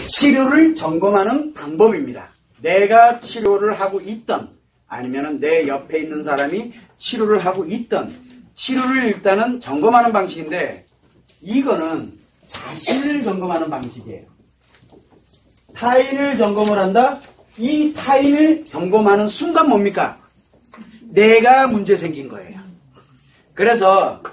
치료를 점검하는 방법입니다. 내가 치료를 하고 있던 아니면 내 옆에 있는 사람이 치료를 하고 있던 치료를 일단은 점검하는 방식인데 이거는 자신을 점검하는 방식이에요. 타인을 점검을 한다? 이 타인을 점검하는 순간 뭡니까? 내가 문제 생긴 거예요. 그래서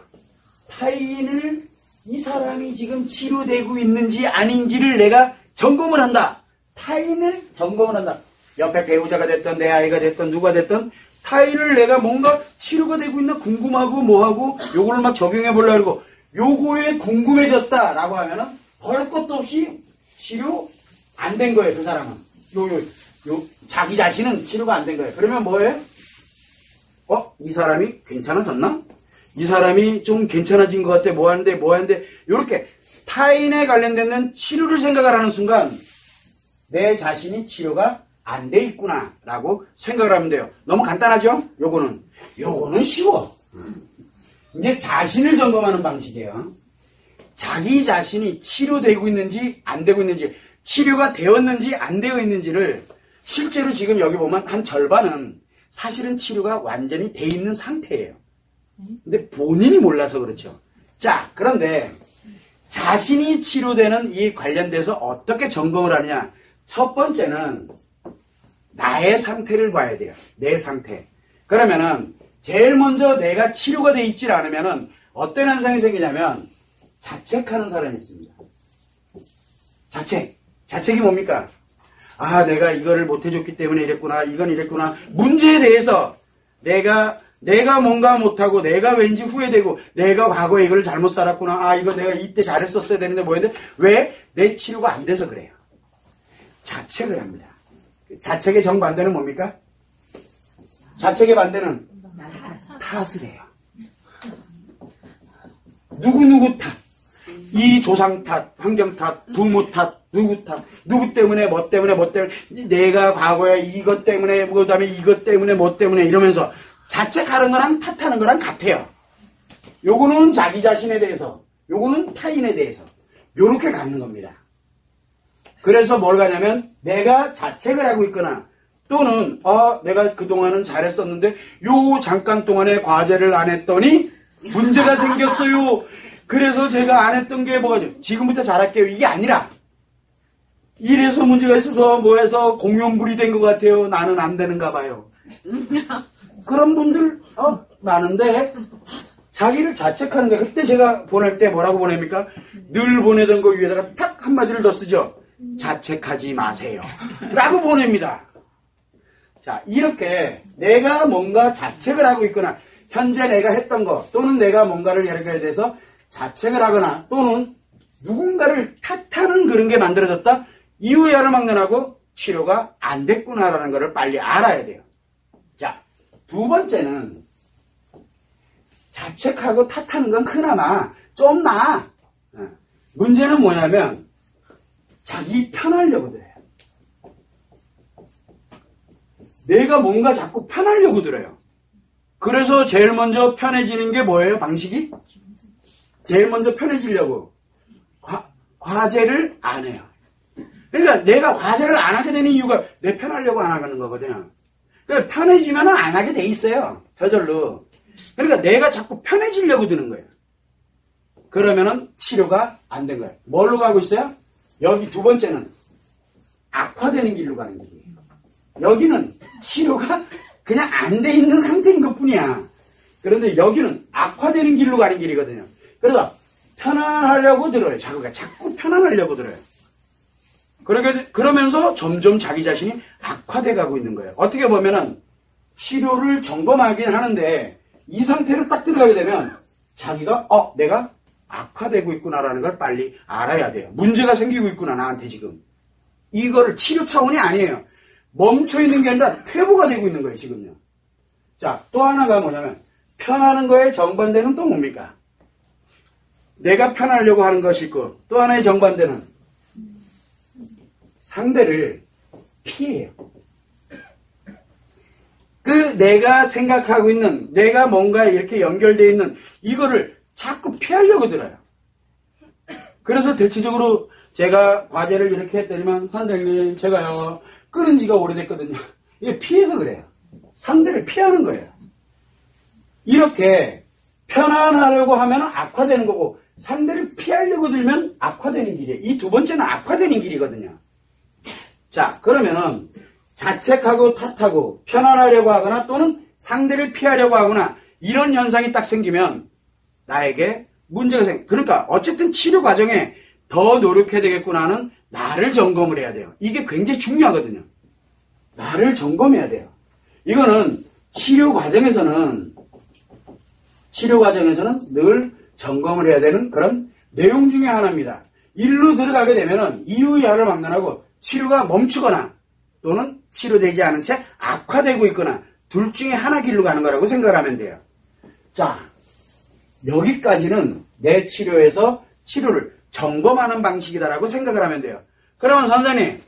타인을 이 사람이 지금 치료되고 있는지 아닌지를 내가 점검을 한다. 타인을 점검을 한다. 옆에 배우자가 됐던 내 아이가 됐던 누가 됐던 타인을 내가 뭔가 치료가 되고 있나 궁금하고 뭐하고 요거를 막 적용해 보려고 요거에 궁금해졌다라고 하면은 별 것도 없이 치료 안 된 거예요. 그 사람은. 자기 자신은 치료가 안 된 거예요. 그러면 뭐예요? 이 사람이 괜찮아졌나? 이 사람이 좀 괜찮아진 것 같아. 뭐 하는데 요렇게 타인에 관련된 치료를 생각을 하는 순간 내 자신이 치료가 안 돼 있구나 라고 생각을 하면 돼요. 너무 간단하죠? 요거는 쉬워. 이제 자신을 점검하는 방식이에요. 자기 자신이 치료되고 있는지 안 되고 있는지 치료가 되었는지 안 되어 있는지를 실제로 지금 여기 보면 한 절반은 사실은 치료가 완전히 돼 있는 상태예요. 근데 본인이 몰라서 그렇죠. 자, 그런데 자신이 치료되는 이 관련돼서 어떻게 점검을 하느냐. 첫 번째는 나의 상태를 봐야 돼요. 내 상태. 그러면은 제일 먼저 내가 치료가 돼 있질 않으면은 어떤 현상이 생기냐면 자책하는 사람이 있습니다. 자책이 뭡니까? 내가 이거를 못 해줬기 때문에 이랬구나. 이건 이랬구나. 문제에 대해서 내가 뭔가 못하고 내가 왠지 후회되고 내가 과거에 이걸 잘못 살았구나. 이거 내가 이때 잘했었어야 되는데 뭐였는데 왜 내 치료가 안 돼서 그래요. 자책을 합니다. 자책의 정반대는 뭡니까? 자책의 반대는 탓을 해요. 누구 탓. 이 조상 탓, 환경 탓, 부모 탓, 누구 탓, 누구 때문에, 뭐 때문에, 내가 과거에 이것 때문에, 그 다음에 이것 때문에, 뭐 때문에 이러면서 자책하는 거랑 탓하는 거랑 같아요. 요거는 자기 자신에 대해서, 요거는 타인에 대해서. 요렇게 갖는 겁니다. 그래서 뭘 가냐면 내가 자책을 하고 있거나 또는 내가 그동안은 잘했었는데 요 잠깐 동안에 과제를 안 했더니 문제가 생겼어요. 그래서 제가 안 했던 게 뭐가 지금부터 잘할게요. 이게 아니라 이래서 문제가 있어서 뭐해서 공연불이 된 것 같아요. 나는 안 되는가 봐요. 그런 분들 많은데 자기를 자책하는 거예요. 그때 제가 보낼 때 뭐라고 보냅니까? 늘 보내던 거 위에다가 탁 한마디를 더 쓰죠. 자책하지 마세요. 라고 보냅니다. 자, 이렇게 내가 뭔가 자책을 하고 있거나 현재 내가 했던 거 또는 내가 뭔가를 예를 들어서 자책을 하거나 또는 누군가를 탓하는 그런 게 만들어졌다. 이후야를 막론하고 치료가 안 됐구나라는 것을 빨리 알아야 돼요. 자, 두 번째는 자책하고 탓하는 건 그나마 좀 나아. 문제는 뭐냐면 자기 편하려고 들어요. 내가 뭔가 자꾸 편하려고 들어요. 그래서 제일 먼저 편해지는 게 뭐예요? 방식이? 제일 먼저 편해지려고 과제를 안 해요. 그러니까 내가 과제를 안 하게 되는 이유가 내 편하려고 안 하는 거거든요. 그러니까 편해지면 안 하게 돼 있어요. 저절로. 그러니까 내가 자꾸 편해지려고 드는 거예요. 그러면은 치료가 안 된 거예요. 뭘로 가고 있어요? 여기 두 번째는 악화되는 길로 가는 길이에요. 여기는 치료가 그냥 안 돼 있는 상태인 것 뿐이야. 그런데 여기는 악화되는 길로 가는 길이거든요. 그래서 편안하려고 들어요. 자꾸 편안하려고 들어요. 그러면서 점점 자기 자신이 악화돼 가고 있는 거예요. 어떻게 보면은 치료를 점검하긴 하는데 이 상태로 딱 들어가게 되면 자기가 내가 악화되고 있구나라는 걸 빨리 알아야 돼요. 문제가 생기고 있구나 나한테 지금. 이거를 치료 차원이 아니에요. 멈춰있는 게 아니라 퇴보가 되고 있는 거예요 지금요. 자, 또 하나가 뭐냐면 편하는 거에 정반대는 또 뭡니까? 내가 편하려고 하는 것이 있고 또 하나의 정반대는 상대를 피해요. 내가 생각하고 있는 내가 뭔가 이렇게 연결되어 있는 이거를 자꾸 피하려고 들어요. 그래서 대체적으로 제가 과제를 이렇게 했더니만 선생님 제가요 끊은 지가 오래됐거든요. 이게 피해서 그래요. 상대를 피하는 거예요. 이렇게 편안하려고 하면 악화되는 거고 상대를 피하려고 들면 악화되는 길이에요. 이 두 번째는 악화되는 길이거든요. 자, 그러면은 자책하고 탓하고 편안하려고 하거나 또는 상대를 피하려고 하거나 이런 현상이 딱 생기면 나에게 문제가 그러니까 어쨌든 치료 과정에 더 노력해야 되겠구나는 나를 점검을 해야 돼요. 이게 굉장히 중요하거든요. 나를 점검해야 돼요. 이거는 치료 과정에서는 늘 점검을 해야 되는 그런 내용 중에 하나입니다. 일로 들어가게 되면은 이유야를 막론하고 치료가 멈추거나 또는 치료되지 않은 채 악화되고 있거나 둘 중에 하나 길로 가는 거라고 생각을 하면 돼요. 자, 여기까지는 내 치료에서 치료를 점검하는 방식이다라고 생각을 하면 돼요. 그러면 선생님,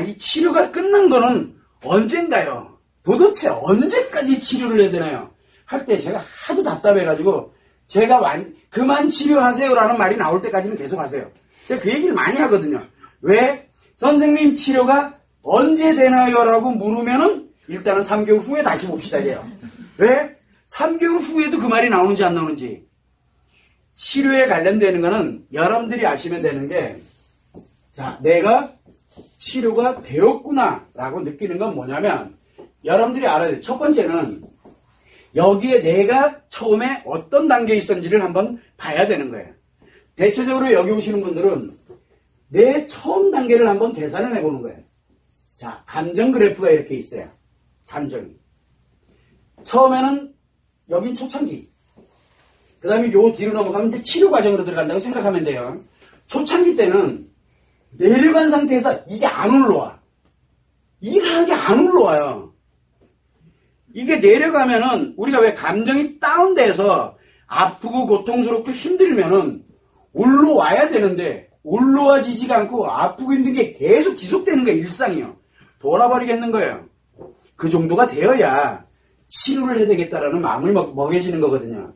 이 치료가 끝난 거는 언젠가요? 도대체 언제까지 치료를 해야 되나요? 할 때 제가 하도 답답해가지고 제가 그만 치료하세요라는 말이 나올 때까지는 계속 하세요. 제가 그 얘기를 많이 하거든요. 왜? 선생님 치료가 언제 되나요? 라고 물으면은 일단은 3개월 후에 다시 봅시다 이래요. 왜? 3개월 후에도 그 말이 나오는지 안 나오는지. 치료에 관련되는 거는 여러분들이 아시면 되는 게, 자, 내가 치료가 되었구나 라고 느끼는 건 뭐냐면 여러분들이 알아야 돼요. 첫 번째는 여기에 내가 처음에 어떤 단계에 있었는지를 한번 봐야 되는 거예요. 대체적으로 여기 오시는 분들은 내 처음 단계를 한번 계산을 해보는 거예요. 자, 감정 그래프가 이렇게 있어요. 감정이. 처음에는 여긴 초창기. 그 다음에 요 뒤로 넘어가면 이제 치료 과정으로 들어간다고 생각하면 돼요. 초창기 때는 내려간 상태에서 이게 안 올라와. 이상하게 안 올라와요. 이게 내려가면은 우리가 왜 감정이 다운돼서 아프고 고통스럽고 힘들면은 올라와야 되는데 올라와지지가 않고 아프고 힘든 게 계속 지속되는 게 일상이요. 돌아버리겠는 거예요. 그 정도가 되어야 치료를 해야 되겠다라는 마음을 먹여지는 거거든요.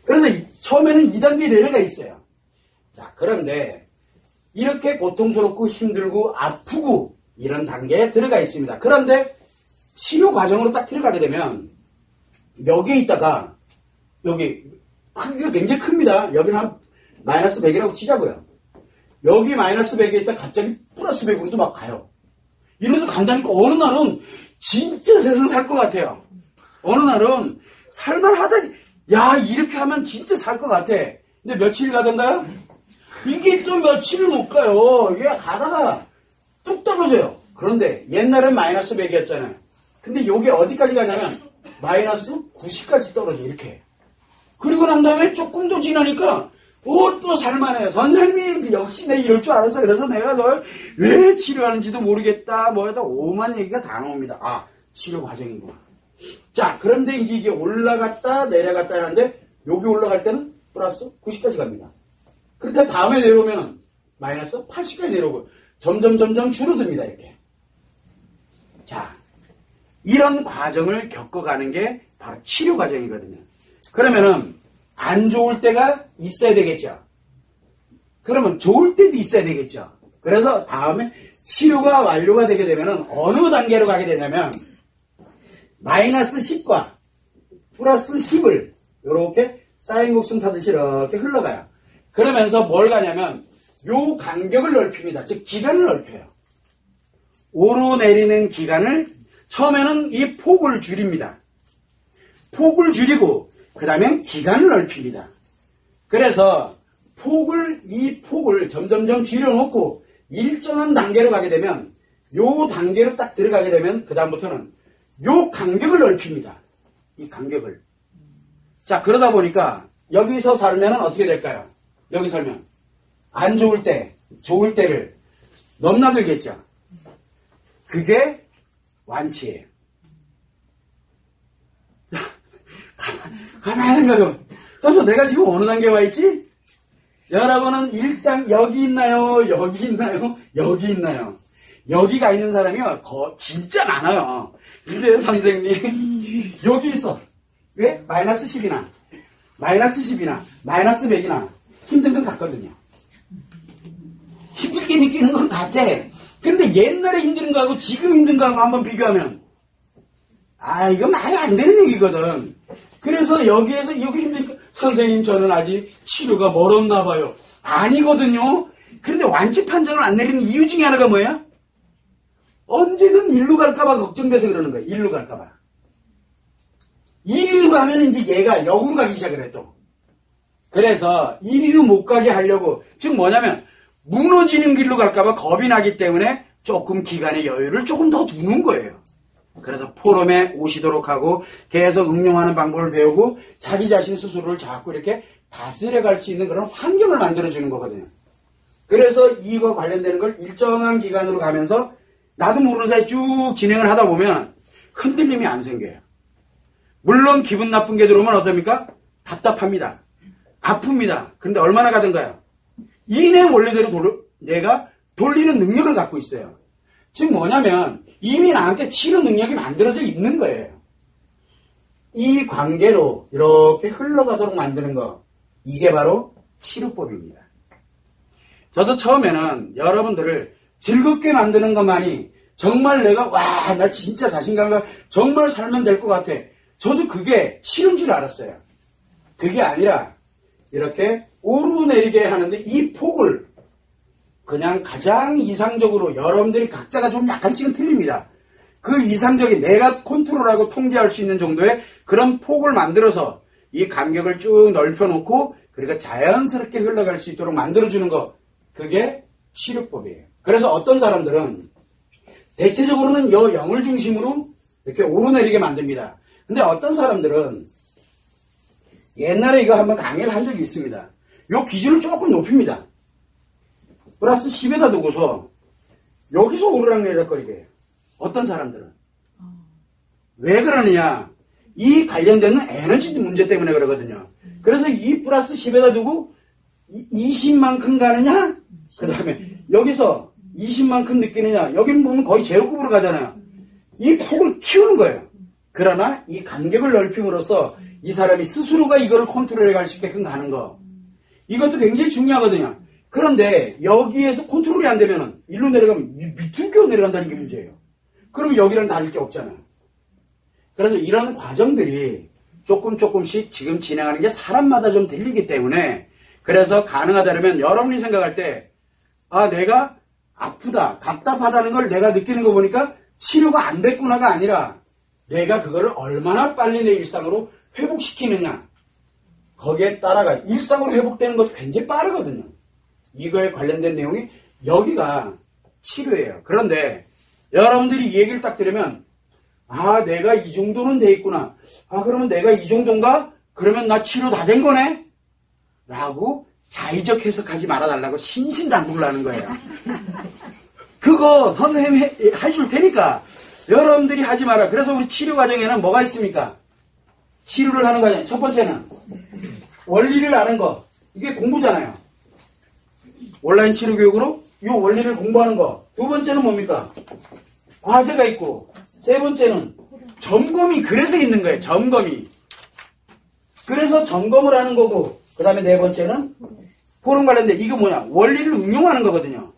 그래서 처음에는 2단계 내려가 있어요. 자, 그런데 이렇게 고통스럽고 힘들고 아프고 이런 단계에 들어가 있습니다. 그런데 치료 과정으로 딱 들어가게 되면 여기에 있다가 여기 크기가 굉장히 큽니다. 여기는 한 마이너스 100이라고 치자고요. 여기 마이너스 100에 있다 갑자기 플러스 100으로도 막 가요. 이러도 간다니까 어느 날은 진짜 세상 살 것 같아요. 어느 날은 살만하다니, 야, 이렇게 하면 진짜 살 것 같아. 근데 며칠 가던가요? 이게 또 며칠을 못 가요. 이게 가다가 뚝 떨어져요. 그런데 옛날엔 마이너스 100이었잖아요. 근데 요게 어디까지 가냐면 마이너스 90까지 떨어져, 이렇게. 그리고 난 다음에 조금 더 지나니까 또 살만해요. 선생님, 역시 내가 이럴 줄 알았어. 그래서 내가 널 왜 치료하는지도 모르겠다. 뭐하다 오만 얘기가 다 나옵니다. 아, 치료 과정이구나. 자, 그런데 이제 이게 올라갔다 내려갔다 하는데 여기 올라갈 때는 플러스 90까지 갑니다. 그때 다음에 내려오면 마이너스 80까지 내려오고 점점 줄어듭니다. 이렇게. 자, 이런 과정을 겪어가는 게 바로 치료 과정이거든요. 그러면은 안 좋을 때가 있어야 되겠죠. 그러면 좋을 때도 있어야 되겠죠. 그래서 다음에 치료가 완료가 되게 되면은 어느 단계로 가게 되냐면 마이너스 10과 플러스 10을 이렇게 사인 곡선 타듯이 이렇게 흘러가요. 그러면서 뭘 가냐면 요 간격을 넓힙니다. 즉 기간을 넓혀요. 오르내리는 기간을 처음에는 이 폭을 줄입니다. 폭을 줄이고 그 다음에 기간을 넓힙니다. 그래서 이 폭을 점점 줄여놓고 일정한 단계로 가게 되면 요 단계로 딱 들어가게 되면 그 다음부터는 요 간격을 넓힙니다. 이 간격을. 자, 그러다 보니까 여기서 살면 어떻게 될까요? 여기 살면 안 좋을 때, 좋을 때를 넘나들겠죠. 그게 완치예요. 자, 가만히 생각해보면 그래서 내가 지금 어느 단계에 와 있지? 여러분은 일단 여기 있나요? 여기 있나요? 여기 있나요? 여기가 있는 사람이요 진짜 많아요. 근데 선생님 여기 있어. 왜? 마이너스 10이나 마이너스 100이나 힘든 건 같거든요. 힘들게 느끼는 건 같아. 그런데 옛날에 힘든 거하고 지금 힘든 거하고 한번 비교하면 이거 말이 안 되는 얘기거든. 그래서 여기 힘드니까 선생님 저는 아직 치료가 멀었나 봐요. 아니거든요. 그런데 완치 판정을 안 내리는 이유 중에 하나가 뭐야? 언제든 일로 갈까봐 걱정돼서 그러는 거야. 일로 갈까봐. 이리로 가면 이제 얘가 역으로 가기 시작을 해 또. 그래서 이리로 못 가게 하려고, 즉 뭐냐면 무너지는 길로 갈까봐 겁이 나기 때문에 조금 기간의 여유를 조금 더 두는 거예요. 그래서 포럼에 오시도록 하고 계속 응용하는 방법을 배우고 자기 자신 스스로를 자꾸 이렇게 다스려 갈 수 있는 그런 환경을 만들어주는 거거든요. 그래서 이거 관련되는 걸 일정한 기간으로 가면서 나도 모르는 사이 쭉 진행을 하다 보면 흔들림이 안 생겨요. 물론 기분 나쁜 게 들어오면 어떻습니까? 답답합니다. 아픕니다. 근데 얼마나 가든가요? 이내 원래대로 내가 돌리는 능력을 갖고 있어요. 즉 뭐냐면 이미 나한테 치료 능력이 만들어져 있는 거예요. 이 관계로 이렇게 흘러가도록 만드는 거, 이게 바로 치료법입니다. 저도 처음에는 여러분들을 즐겁게 만드는 것만이 정말 내가 나 진짜 자신감과 정말 살면 될 것 같아. 저도 그게 치료인 줄 알았어요. 그게 아니라 이렇게 오르내리게 하는데 이 폭을 그냥 가장 이상적으로 여러분들이 각자가 좀 약간씩은 틀립니다. 그 이상적인 내가 컨트롤하고 통제할 수 있는 정도의 그런 폭을 만들어서 이 간격을 쭉 넓혀놓고 그러니까 자연스럽게 흘러갈 수 있도록 만들어주는 거, 그게 치료법이에요. 그래서 어떤 사람들은 대체적으로는 영을 중심으로 이렇게 오르내리게 만듭니다. 근데 어떤 사람들은 옛날에 이거 한번 강의를 한 적이 있습니다. 요 기준을 조금 높입니다. 플러스 10에다 두고서 여기서 오르락내리락거리게 해요. 어떤 사람들은. 왜 그러느냐? 이 관련되는 에너지 문제 때문에 그러거든요. 그래서 이 플러스 10에다 두고 20만큼 가느냐? 그 다음에 여기서 20만큼 느끼느냐? 여기는 보면 거의 제로급으로 가잖아요. 이 폭을 키우는 거예요. 그러나 이 간격을 넓힘으로써 이 사람이 스스로가 이거를 컨트롤해 갈 수 있게끔 가는 거. 이것도 굉장히 중요하거든요. 그런데 여기에서 컨트롤이 안 되면 일로 내려가면 밑으로 끼어 내려간다는 게 문제예요. 그러면 여기랑 다를 게 없잖아요. 그래서 이런 과정들이 조금씩 지금 진행하는 게 사람마다 좀 들리기 때문에, 그래서 가능하다면 여러분이 생각할 때 내가 아프다, 답답하다는 걸 내가 느끼는 거 보니까 치료가 안 됐구나가 아니라 내가 그거를 얼마나 빨리 내 일상으로 회복시키느냐, 거기에 따라가 일상으로 회복되는 것도 굉장히 빠르거든요. 이거에 관련된 내용이 여기가 치료예요. 그런데 여러분들이 이 얘기를 딱 들으면 내가 이 정도는 돼 있구나. 그러면 내가 이 정도인가? 그러면 나 치료 다 된 거네? 라고 자의적 해석하지 말아달라고 신신당부를 하는 거예요. 그거 선생님이 해줄 테니까 여러분들이 하지 마라. 그래서 우리 치료 과정에는 뭐가 있습니까? 치료를 하는 과정. 첫 번째는 원리를 아는 거. 이게 공부잖아요. 온라인 치료 교육으로 이 원리를 공부하는 거. 두 번째는 뭡니까? 과제가 있고. 세 번째는 점검이 그래서 있는 거예요. 점검이. 그래서 점검을 하는 거고. 그 다음에 네 번째는 포럼 관련된 이거 뭐냐? 원리를 응용하는 거거든요.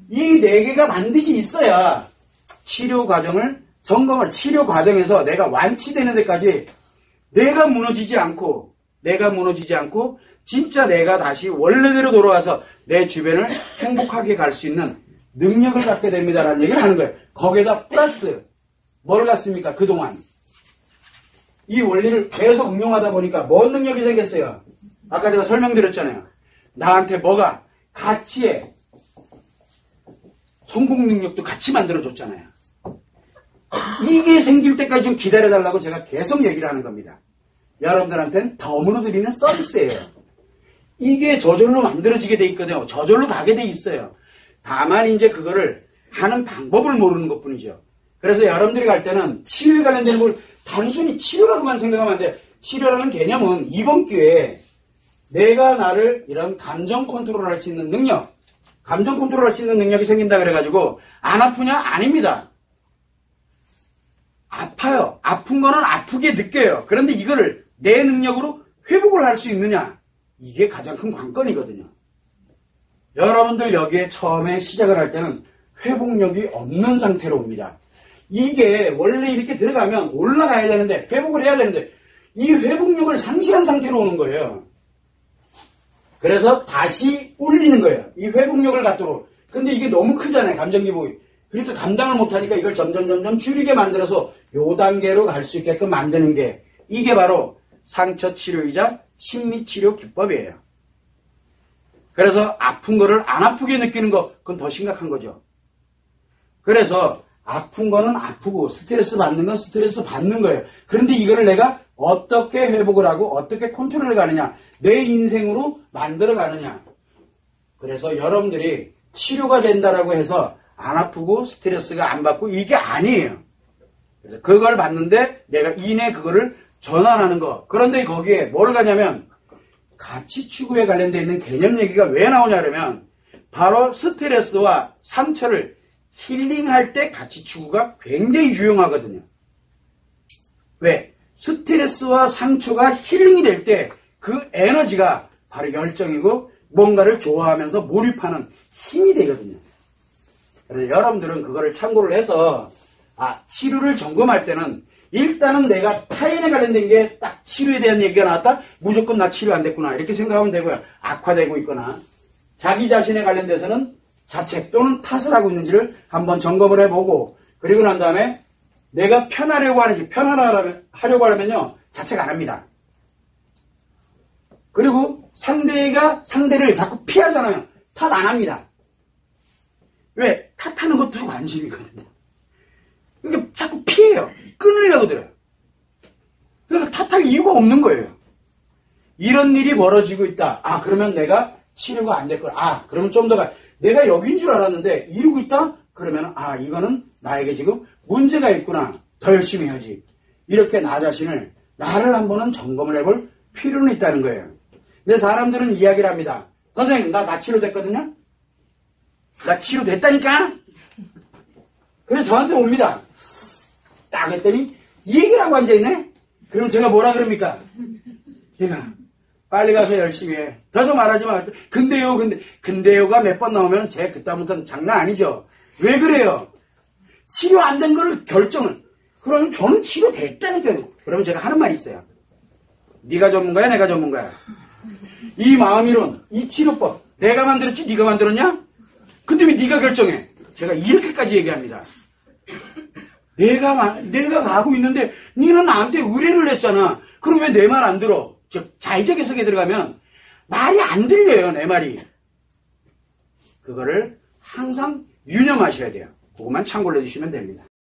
이 네 개가 반드시 있어야 치료 과정을 치료 과정에서 내가 완치되는 데까지 내가 무너지지 않고 진짜 내가 다시 원래대로 돌아와서 내 주변을 행복하게 갈 수 있는 능력을 갖게 됩니다라는 얘기를 하는 거예요. 거기에다 플러스 뭘 갖습니까? 그동안 이 원리를 계속 응용하다 보니까 뭔 능력이 생겼어요? 아까 제가 설명드렸잖아요. 나한테 뭐가 가치에 성공 능력도 같이 만들어줬잖아요. 이게 생길 때까지 좀 기다려달라고 제가 계속 얘기를 하는 겁니다. 여러분들한테는 덤으로 드리는 서비스예요. 이게 저절로 만들어지게 돼 있거든요. 저절로 가게 돼 있어요. 다만 이제 그거를 하는 방법을 모르는 것뿐이죠. 그래서 여러분들이 갈 때는 치료에 관련된 걸 단순히 치료라고만 생각하면 안 돼요. 치료라는 개념은 이번 기회에 내가 나를 이런 감정 컨트롤할 수 있는 능력, 감정 컨트롤할 수 있는 능력이 생긴다 그래가지고 안 아프냐? 아닙니다. 아파요. 아픈 거는 아프게 느껴요. 그런데 이거를 내 능력으로 회복을 할 수 있느냐? 이게 가장 큰 관건이거든요. 여러분들 여기에 처음에 시작을 할 때는 회복력이 없는 상태로 옵니다. 이게 원래 이렇게 들어가면 올라가야 되는데 회복을 해야 되는데 이 회복력을 상실한 상태로 오는 거예요. 그래서 다시 올리는 거예요. 이 회복력을 갖도록. 근데 이게 너무 크잖아요. 감정기복이. 그러니까 감당을 못하니까 이걸 점점 줄이게 만들어서 요 단계로 갈 수 있게끔 만드는 게 이게 바로 상처치료이자 심리치료 기법이에요. 그래서 아픈 거를 안 아프게 느끼는 거 그건 더 심각한 거죠. 그래서 아픈 거는 아프고 스트레스 받는 건 스트레스 받는 거예요. 그런데 이거를 내가 어떻게 회복을 하고 어떻게 컨트롤해 가느냐, 내 인생으로 만들어 가느냐. 그래서 여러분들이 치료가 된다라고 해서 안 아프고 스트레스가 안 받고 이게 아니에요. 그래서 그걸 받는데 내가 이내 그거를 전환하는 거. 그런데 거기에 뭘 가냐면 가치 추구에 관련되어 있는 개념 얘기가 왜 나오냐면 바로 스트레스와 상처를 힐링할 때 가치 추구가 굉장히 유용하거든요. 왜? 스트레스와 상처가 힐링이 될 때 그 에너지가 바로 열정이고 뭔가를 좋아하면서 몰입하는 힘이 되거든요. 그래서 여러분들은 그거를 참고를 해서 치료를 점검할 때는 일단은 내가 타인에 관련된 게 딱 치료에 대한 얘기가 나왔다? 무조건 나 치료 안 됐구나 이렇게 생각하면 되고요. 악화되고 있거나 자기 자신에 관련돼서는 자책 또는 탓을 하고 있는지를 한번 점검을 해보고 그리고 난 다음에 내가 편하려고 하는지 편하려고 하려면요 자책 안 합니다. 그리고 상대가 상대를 자꾸 피하잖아요. 탓 안 합니다. 왜? 탓하는 것도 관심이거든요. 그러니까 자꾸 피해요. 끊으려고 들어요. 그래서 탓할 이유가 없는 거예요. 이런 일이 벌어지고 있다. 그러면 내가 치료가 안 될 거야. 그러면 좀 더 내가 여긴 줄 알았는데 이러고 있다? 그러면 이거는 나에게 지금 문제가 있구나. 더 열심히 해야지. 이렇게 나 자신을 나를 한번은 점검을 해볼 필요는 있다는 거예요. 근데 사람들은 이야기를 합니다. 선생님 나 치료됐거든요. 나 치료됐다니까. 그래서 저한테 옵니다. 딱 했더니 이 얘기를 하고 앉아있네. 그럼 제가 뭐라 그럽니까? 얘가 빨리 가서 열심히 해. 더 좀 말하지 마. 근데요가 몇 번 나오면 제 그다음부터는 장난 아니죠. 왜 그래요? 치료 안 된 거를 결정을. 그러면 저는 치료됐다니까요. 그러면 제가 하는 말이 있어요. 네가 전문가야 내가 전문가야. 이 마음이론, 이 치료법 내가 만들었지 네가 만들었냐? 근데 왜 네가 결정해? 제가 이렇게까지 얘기합니다. 내가 가고 있는데 니는 나한테 의뢰를 했잖아. 그럼 왜 내 말 안 들어? 자의적 해석에 들어가면 말이 안 들려요. 내 말이. 그거를 항상 유념하셔야 돼요. 그것만 참고를 해주시면 됩니다.